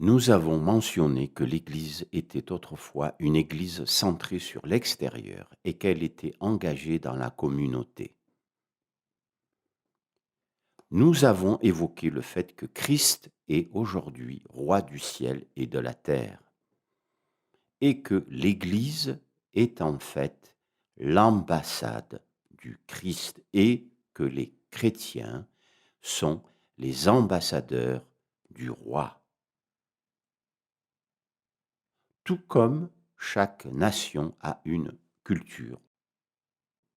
Nous avons mentionné que l'Église était autrefois une Église centrée sur l'extérieur et qu'elle était engagée dans la communauté. Nous avons évoqué le fait que Christ est aujourd'hui roi du ciel et de la terre et que l'Église est en fait l'ambassade du Christ et que les chrétiens sont les ambassadeurs du roi. Tout comme chaque nation a une culture,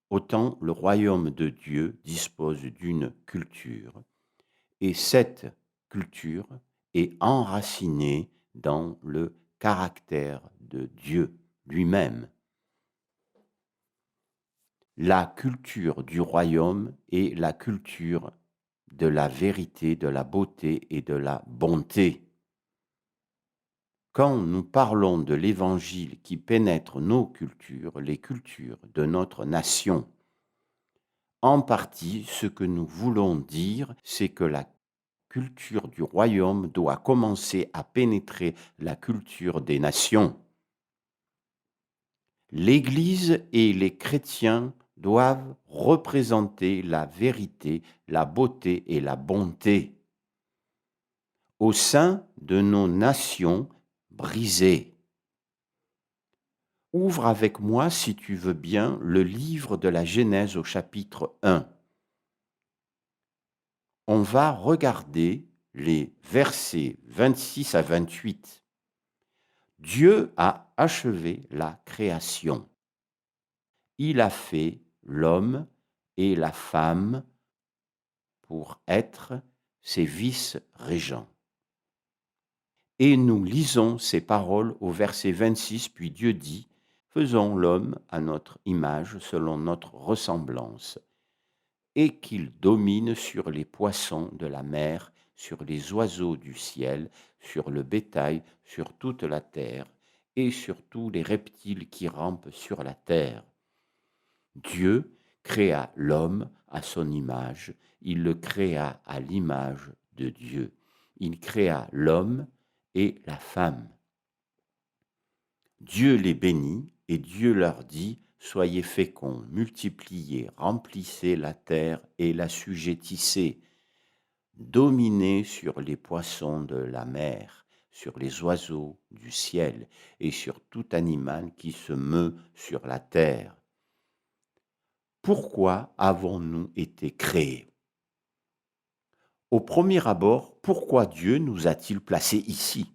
autant le royaume de Dieu dispose d'une culture, et cette culture est enracinée dans le caractère de Dieu lui-même. La culture du royaume est la culture de la vérité, de la beauté et de la bonté. Quand nous parlons de l'Évangile qui pénètre nos cultures, les cultures de notre nation, en partie, ce que nous voulons dire, c'est que la culture du royaume doit commencer à pénétrer la culture des nations. L'Église et les chrétiens doivent représenter la vérité, la beauté et la bonté au sein de nos nations brisées. Ouvre avec moi, si tu veux bien, le livre de la Genèse au chapitre 1. On va regarder les versets 26 à 28. Dieu a achevé la création. Il a fait l'homme et la femme pour être ses vice-régents. Et nous lisons ces paroles au verset 26, puis Dieu dit, « Faisons l'homme à notre image, selon notre ressemblance, et qu'il domine sur les poissons de la mer, sur les oiseaux du ciel, sur le bétail, sur toute la terre, et sur tous les reptiles qui rampent sur la terre. » Dieu créa l'homme à son image, il le créa à l'image de Dieu. Il créa l'homme et la femme. Dieu les bénit et Dieu leur dit, « Soyez féconds, multipliez, remplissez la terre et l'assujettissez, dominez sur les poissons de la mer, sur les oiseaux du ciel et sur tout animal qui se meut sur la terre. » Pourquoi avons-nous été créés? Au premier abord, pourquoi Dieu nous a-t-il placés ici?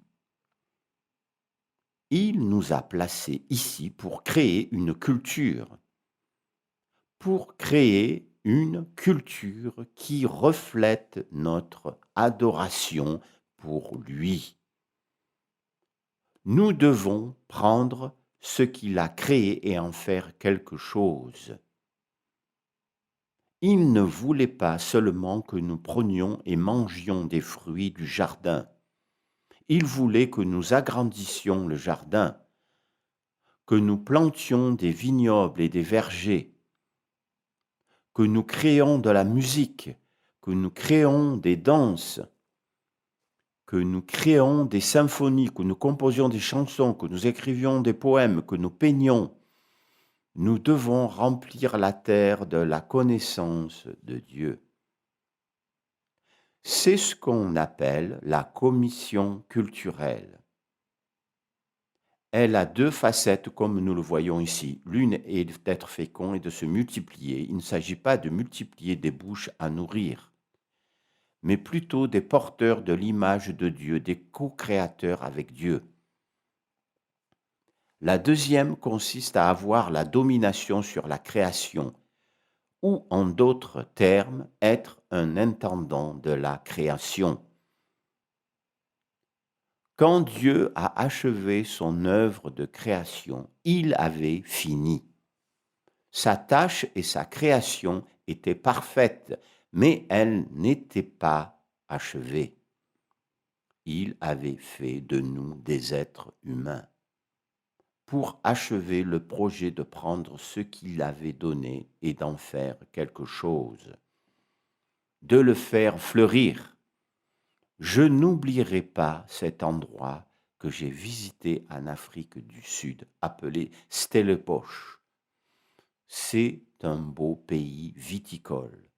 Il nous a placés ici pour créer une culture, qui reflète notre adoration pour lui. Nous devons prendre ce qu'il a créé et en faire quelque chose. Il ne voulait pas seulement que nous prenions et mangions des fruits du jardin. Il voulait que nous agrandissions le jardin, que nous plantions des vignobles et des vergers, que nous créions de la musique, que nous créions des danses, que nous créions des symphonies, que nous composions des chansons, que nous écrivions des poèmes, que nous peignions. Nous devons remplir la terre de la connaissance de Dieu. C'est ce qu'on appelle la commission culturelle. Elle a deux facettes comme nous le voyons ici. L'une est d'être fécond et de se multiplier. Il ne s'agit pas de multiplier des bouches à nourrir, mais plutôt des porteurs de l'image de Dieu, des co-créateurs avec Dieu. La deuxième consiste à avoir la domination sur la création, ou en d'autres termes, être un intendant de la création. Quand Dieu a achevé son œuvre de création, il avait fini. Sa tâche et sa création étaient parfaites, mais elles n'étaient pas achevées. Il avait fait de nous des êtres humains pour achever le projet de prendre ce qu'il avait donné et d'en faire quelque chose, de le faire fleurir, Je n'oublierai pas cet endroit que j'ai visité en Afrique du Sud, appelé Stellenbosch. C'est un beau pays viticole.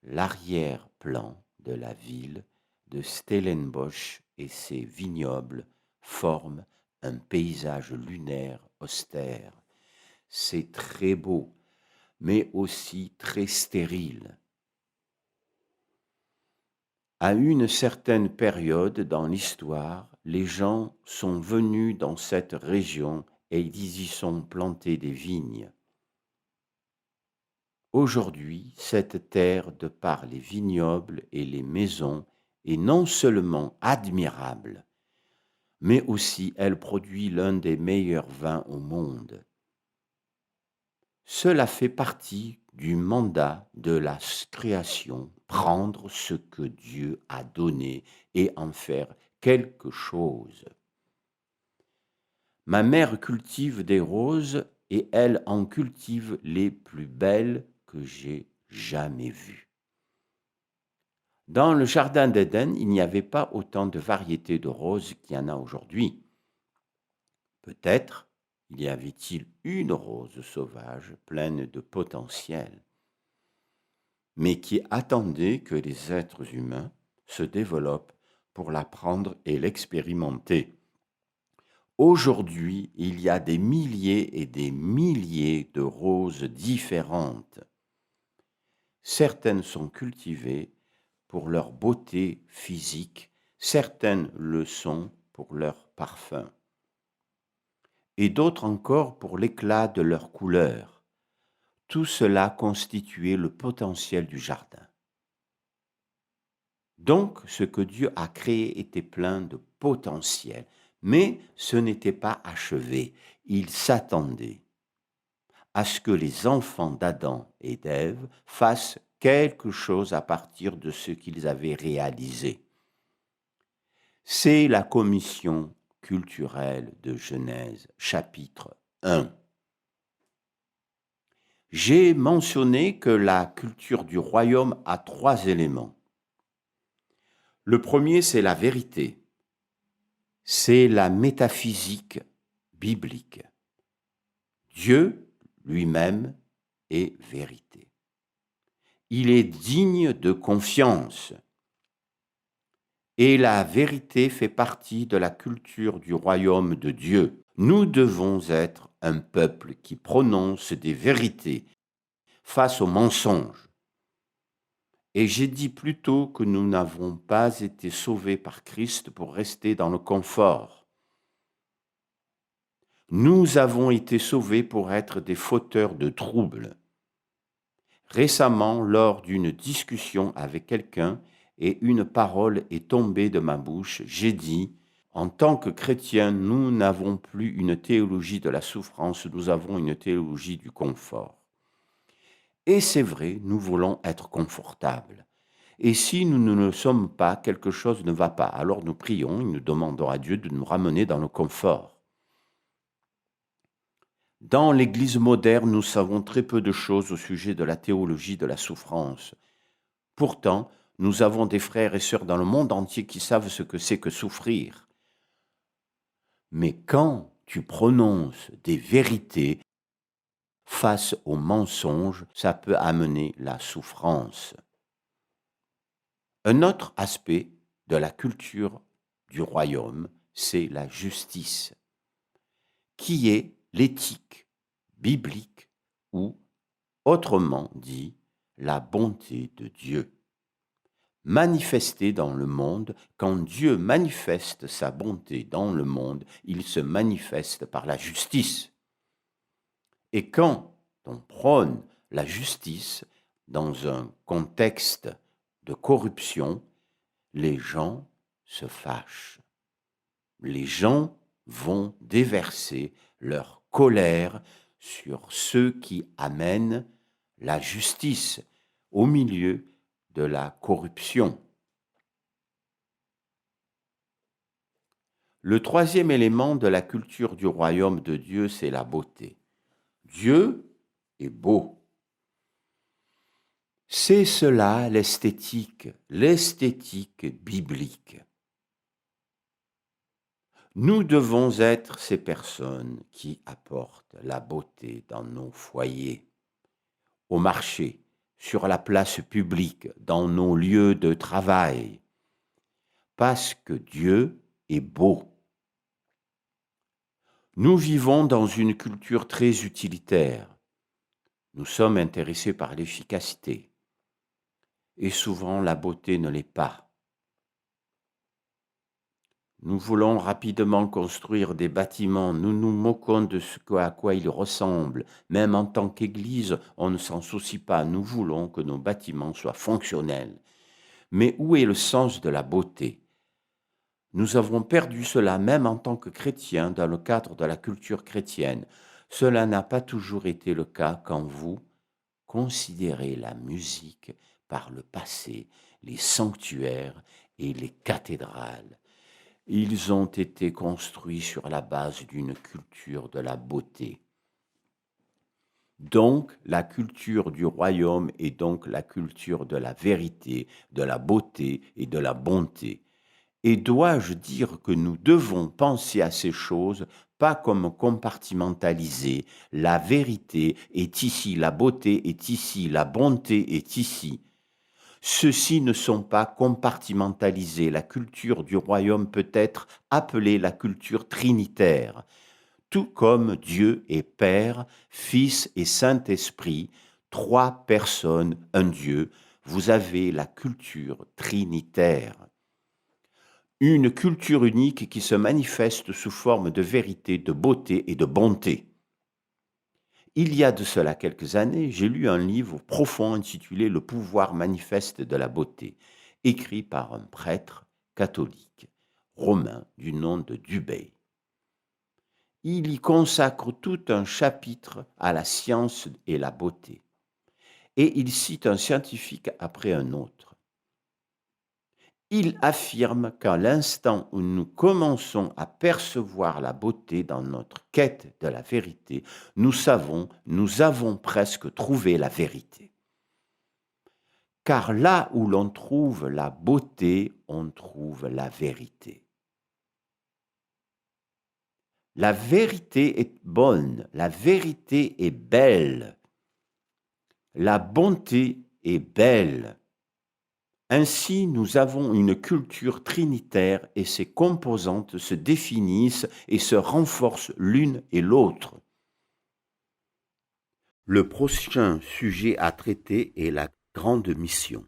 L'arrière-plan de la ville de Stellenbosch et ses vignobles forment un paysage lunaire austère. C'est très beau, mais aussi très stérile. À une certaine période dans l'histoire, les gens sont venus dans cette région et ils y sont plantés des vignes. Aujourd'hui, cette terre, de par les vignobles et les maisons, est non seulement admirable, mais aussi elle produit l'un des meilleurs vins au monde. Cela fait partie du mandat de la création, prendre ce que Dieu a donné et en faire quelque chose. Ma mère cultive des roses et elle en cultive les plus belles que j'ai jamais vues. Dans le jardin d'Éden, il n'y avait pas autant de variétés de roses qu'il y en a aujourd'hui. Peut-être y avait-il une rose sauvage pleine de potentiel, mais qui attendait que les êtres humains se développent pour l'apprendre et l'expérimenter. Aujourd'hui, il y a des milliers et des milliers de roses différentes. Certaines sont cultivées pour leur beauté physique, certaines le sont pour leur parfum, et d'autres encore pour l'éclat de leur couleur. Tout cela constituait le potentiel du jardin. Donc, ce que Dieu a créé était plein de potentiel, mais ce n'était pas achevé. Il s'attendait à ce que les enfants d'Adam et d'Ève fassent quelque chose à partir de ce qu'ils avaient réalisé. C'est la commission culturelle de Genèse, chapitre 1. J'ai mentionné que la culture du royaume a 3 éléments. Le premier, c'est la vérité. C'est la métaphysique biblique. Dieu lui-même est vérité. Il est digne de confiance. Et la vérité fait partie de la culture du royaume de Dieu. Nous devons être un peuple qui prononce des vérités face aux mensonges. Et j'ai dit plus tôt que nous n'avons pas été sauvés par Christ pour rester dans le confort. Nous avons été sauvés pour être des fauteurs de troubles. Récemment, lors d'une discussion avec quelqu'un, et une parole est tombée de ma bouche, j'ai dit, en tant que chrétiens, nous n'avons plus une théologie de la souffrance, nous avons une théologie du confort. Et c'est vrai, nous voulons être confortables. Et si nous ne le sommes pas, quelque chose ne va pas. Alors nous prions et nous demandons à Dieu de nous ramener dans le confort. Dans l'Église moderne, nous savons très peu de choses au sujet de la théologie de la souffrance. Pourtant, nous avons des frères et sœurs dans le monde entier qui savent ce que c'est que souffrir. Mais quand tu prononces des vérités face aux mensonges, ça peut amener la souffrance. Un autre aspect de la culture du royaume, c'est la justice, qui est l'éthique biblique ou, autrement dit, la bonté de Dieu. Manifestée dans le monde, quand Dieu manifeste sa bonté dans le monde, il se manifeste par la justice. Et quand on prône la justice dans un contexte de corruption, les gens se fâchent. Les gens vont déverser leur colère sur ceux qui amènent la justice au milieu de la corruption. Le troisième élément de la culture du royaume de Dieu, c'est la beauté. Dieu est beau. C'est cela l'esthétique biblique. Nous devons être ces personnes qui apportent la beauté dans nos foyers, au marché, sur la place publique, dans nos lieux de travail, parce que Dieu est beau. Nous vivons dans une culture très utilitaire. Nous sommes intéressés par l'efficacité. Et souvent, la beauté ne l'est pas. Nous voulons rapidement construire des bâtiments. Nous nous moquons de ce à quoi ils ressemblent. Même en tant qu'Église, on ne s'en soucie pas. Nous voulons que nos bâtiments soient fonctionnels. Mais où est le sens de la beauté? Nous avons perdu cela même en tant que chrétiens dans le cadre de la culture chrétienne. Cela n'a pas toujours été le cas quand vous considérez la musique par le passé, les sanctuaires et les cathédrales. Ils ont été construits sur la base d'une culture de la beauté. Donc, la culture du royaume est donc la culture de la vérité, de la beauté et de la bonté. Et dois-je dire que nous devons penser à ces choses pas comme compartimentalisées. La vérité est ici, la beauté est ici, la bonté est ici. Ceux-ci ne sont pas compartimentalisés. La culture du royaume peut être appelée la culture trinitaire. Tout comme Dieu est Père, Fils et Saint-Esprit, trois personnes, un Dieu, vous avez la culture trinitaire. Une culture unique qui se manifeste sous forme de vérité, de beauté et de bonté. Il y a de cela quelques années, j'ai lu un livre profond intitulé Le pouvoir manifeste de la beauté, écrit par un prêtre catholique romain du nom de Dubay. Il y consacre tout un chapitre à la science et la beauté, et il cite un scientifique après un autre. Il affirme qu'à l'instant où nous commençons à percevoir la beauté dans notre quête de la vérité, nous avons presque trouvé la vérité. Car là où l'on trouve la beauté, on trouve la vérité. La vérité est bonne, la vérité est belle, la bonté est belle. Ainsi, nous avons une culture trinitaire et ses composantes se définissent et se renforcent l'une et l'autre. Le prochain sujet à traiter est la grande mission.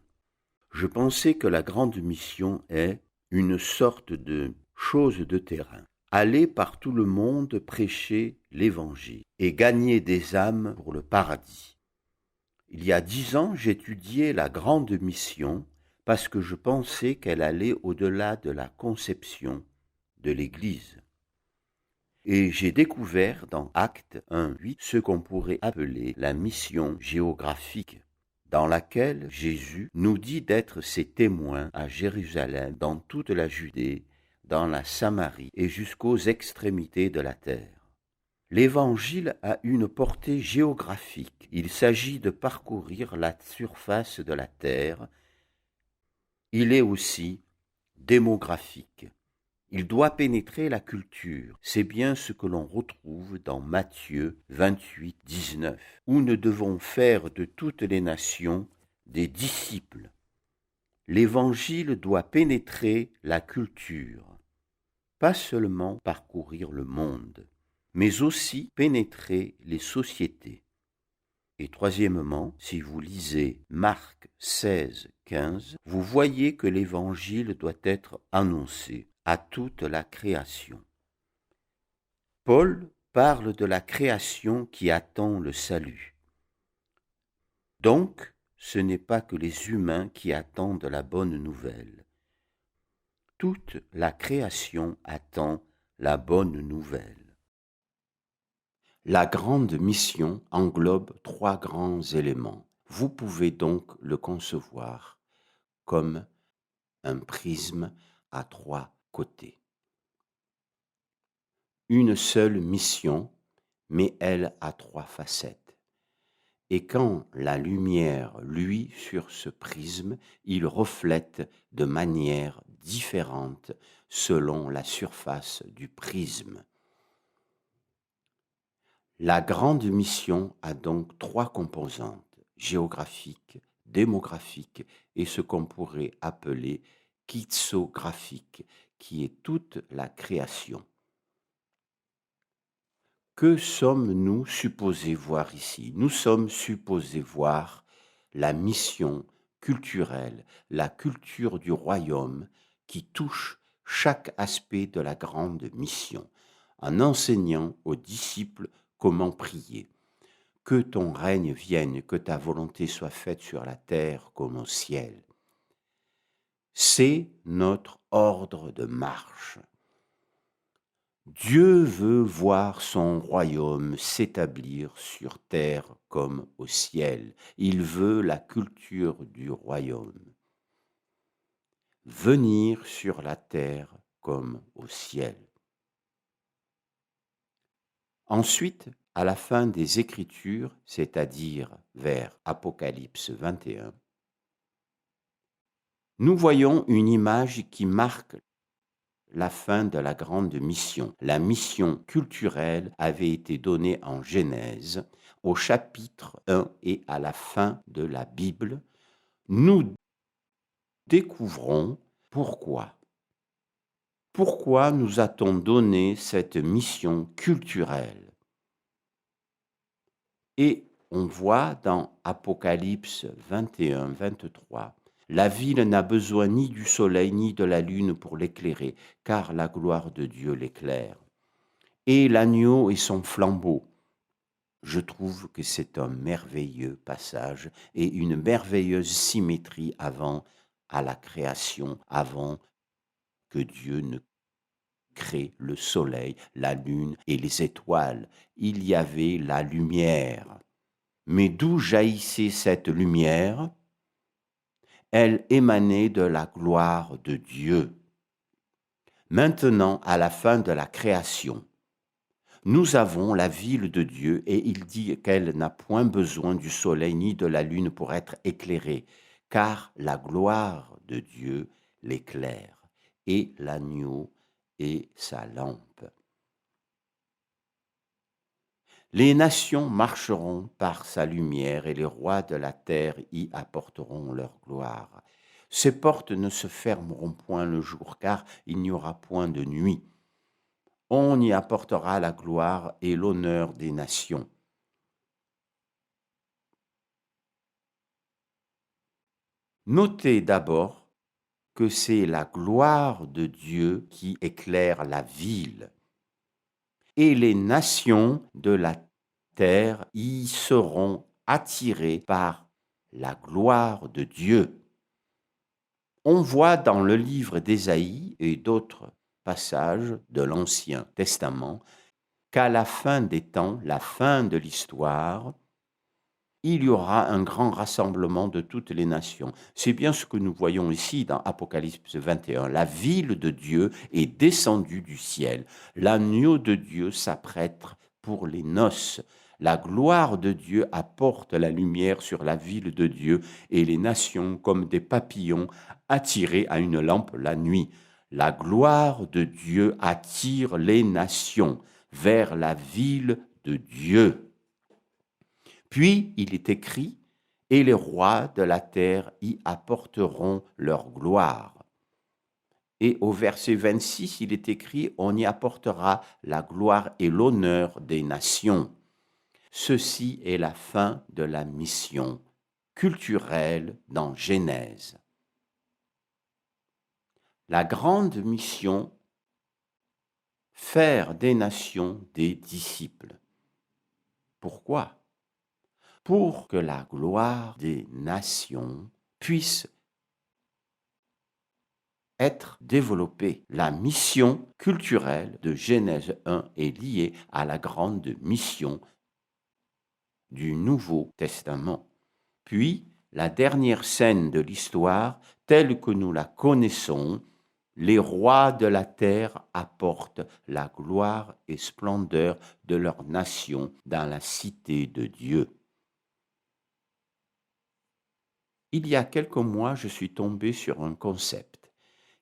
Je pensais que la grande mission est une sorte de chose de terrain. Aller par tout le monde prêcher l'Évangile et gagner des âmes pour le paradis. Il y a 10 ans, j'étudiais la grande mission parce que je pensais qu'elle allait au-delà de la conception de l'Église. Et j'ai découvert dans Actes 1:8 ce qu'on pourrait appeler la mission géographique, dans laquelle Jésus nous dit d'être ses témoins à Jérusalem, dans toute la Judée, dans la Samarie et jusqu'aux extrémités de la terre. L'Évangile a une portée géographique. Il s'agit de parcourir la surface de la terre. Il est aussi démographique. Il doit pénétrer la culture. C'est bien ce que l'on retrouve dans Matthieu 28:19, où nous devons faire de toutes les nations des disciples. L'Évangile doit pénétrer la culture, pas seulement parcourir le monde, mais aussi pénétrer les sociétés. Et troisièmement, si vous lisez Marc 16:15, vous voyez que l'Évangile doit être annoncé à toute la création. Paul parle de la création qui attend le salut. Donc, ce n'est pas que les humains qui attendent la bonne nouvelle. Toute la création attend la bonne nouvelle. La grande mission englobe 3 grands éléments. Vous pouvez donc le concevoir comme un prisme à 3 côtés. Une seule mission, mais elle a 3 facettes. Et quand la lumière luit sur ce prisme, il reflète de manière différente selon la surface du prisme. La grande mission a donc trois composantes: géographique, démographique et ce qu'on pourrait appeler kytsographique, qui est toute la création. Que sommes-nous supposés voir ici? Nous sommes supposés voir la mission culturelle, la culture du royaume qui touche chaque aspect de la grande mission, en enseignant aux disciples comment prier. Que ton règne vienne, que ta volonté soit faite sur la terre comme au ciel. C'est notre ordre de marche. Dieu veut voir son royaume s'établir sur terre comme au ciel. Il veut la culture du royaume venir sur la terre comme au ciel. Ensuite, à la fin des Écritures, c'est-à-dire vers Apocalypse 21, nous voyons une image qui marque la fin de la grande mission. La mission culturelle avait été donnée en Genèse, au chapitre 1 et à la fin de la Bible. Nous découvrons pourquoi. Pourquoi nous a-t-on donné cette mission culturelle? Et on voit dans Apocalypse 21, 23, la ville n'a besoin ni du soleil ni de la lune pour l'éclairer, car la gloire de Dieu l'éclaire. Et l'agneau et son flambeau. Je trouve que c'est un merveilleux passage et une merveilleuse symétrie à la création, avant que Dieu ne crée le soleil, la lune et les étoiles. Il y avait la lumière. Mais d'où jaillissait cette lumière? Elle émanait de la gloire de Dieu. Maintenant, à la fin de la création, nous avons la ville de Dieu et il dit qu'elle n'a point besoin du soleil ni de la lune pour être éclairée, car la gloire de Dieu l'éclaire, et l'agneau est sa lampe. Les nations marcheront par sa lumière et les rois de la terre y apporteront leur gloire. Ces portes ne se fermeront point le jour, car il n'y aura point de nuit. On y apportera la gloire et l'honneur des nations. Notez d'abord que c'est la gloire de Dieu qui éclaire la ville. Et les nations de la terre y seront attirées par la gloire de Dieu. On voit dans le livre d'Ésaïe et d'autres passages de l'Ancien Testament qu'à la fin des temps, la fin de l'histoire, il y aura un grand rassemblement de toutes les nations. C'est bien ce que nous voyons ici dans Apocalypse 21. La ville de Dieu est descendue du ciel. L'agneau de Dieu s'apprête pour les noces. La gloire de Dieu apporte la lumière sur la ville de Dieu et les nations comme des papillons attirés à une lampe la nuit. La gloire de Dieu attire les nations vers la ville de Dieu. Puis il est écrit, et les rois de la terre y apporteront leur gloire. Et au verset 26, il est écrit, on y apportera la gloire et l'honneur des nations. Ceci est la fin de la mission culturelle dans Genèse. La grande mission, faire des nations des disciples. Pourquoi? Pour que la gloire des nations puisse être développée. La mission culturelle de Genèse 1 est liée à la grande mission du Nouveau Testament. Puis, la dernière scène de l'histoire, telle que nous la connaissons, les rois de la terre apportent la gloire et splendeur de leur nation dans la cité de Dieu. Il y a quelques mois, je suis tombé sur un concept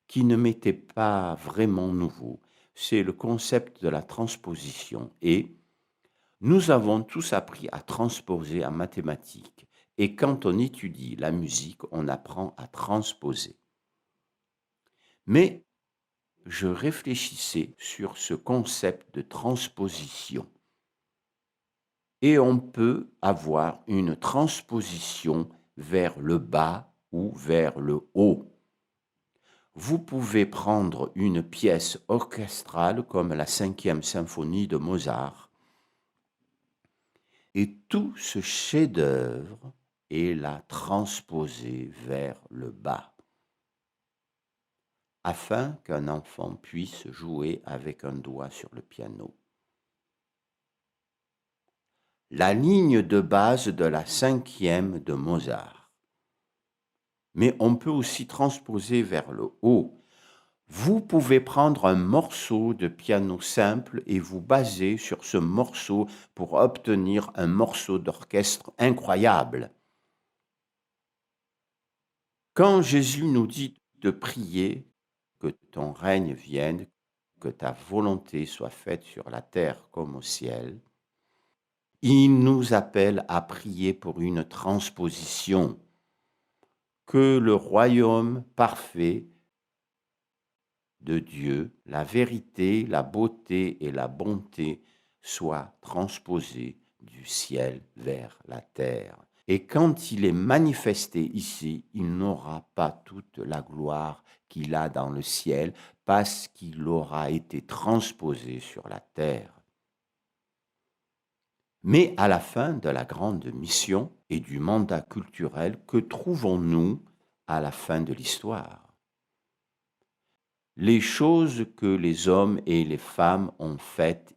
qui ne m'était pas vraiment nouveau. C'est le concept de la transposition et nous avons tous appris à transposer en mathématiques et quand on étudie la musique, on apprend à transposer. Mais je réfléchissais sur ce concept de transposition et on peut avoir une transposition vers le bas ou vers le haut. Vous pouvez prendre une pièce orchestrale comme la 5e symphonie de Mozart et tout ce chef-d'œuvre et la transposer vers le bas afin qu'un enfant puisse jouer avec un doigt sur le piano. La ligne de base de la 5e de Mozart. Mais on peut aussi transposer vers le haut. Vous pouvez prendre un morceau de piano simple et vous baser sur ce morceau pour obtenir un morceau d'orchestre incroyable. Quand Jésus nous dit de prier que ton règne vienne, que ta volonté soit faite sur la terre comme au ciel, il nous appelle à prier pour une transposition, que le royaume parfait de Dieu, la vérité, la beauté et la bonté soient transposés du ciel vers la terre. Et quand il est manifesté ici, il n'aura pas toute la gloire qu'il a dans le ciel parce qu'il aura été transposé sur la terre. Mais à la fin de la grande mission et du mandat culturel, que trouvons-nous à la fin de l'histoire? Les choses que les hommes et les femmes ont faites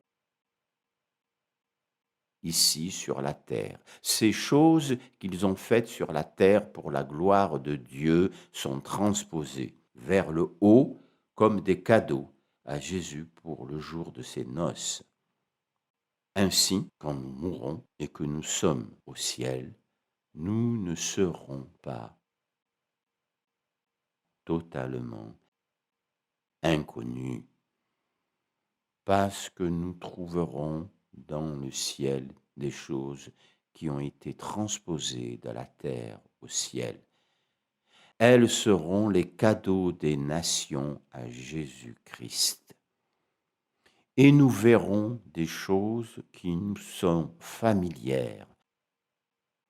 ici sur la terre, ces choses qu'ils ont faites sur la terre pour la gloire de Dieu sont transposées vers le haut comme des cadeaux à Jésus pour le jour de ses noces. Ainsi, quand nous mourrons et que nous sommes au ciel, nous ne serons pas totalement inconnus parce que nous trouverons dans le ciel des choses qui ont été transposées de la terre au ciel. Elles seront les cadeaux des nations à Jésus-Christ. Et nous verrons des choses qui nous sont familières,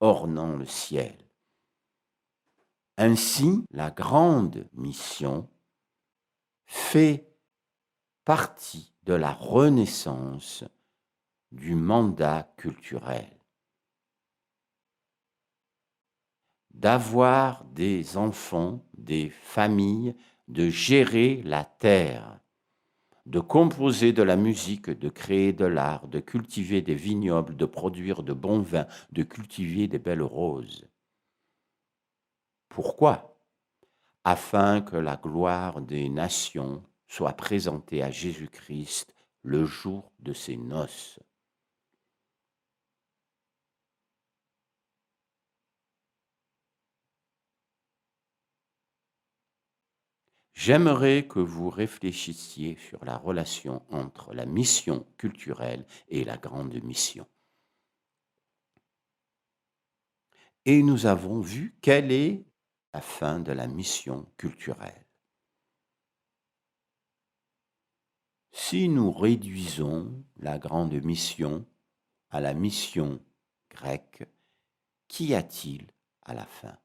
ornant le ciel. Ainsi, la grande mission fait partie de la renaissance du mandat culturel. D'avoir des enfants, des familles, de gérer la terre, de composer de la musique, de créer de l'art, de cultiver des vignobles, de produire de bons vins, de cultiver des belles roses. Pourquoi? Afin que la gloire des nations soit présentée à Jésus-Christ le jour de ses noces. J'aimerais que vous réfléchissiez sur la relation entre la mission culturelle et la grande mission. Et nous avons vu quelle est la fin de la mission culturelle. Si nous réduisons la grande mission à la mission grecque, qu'y a-t-il à la fin?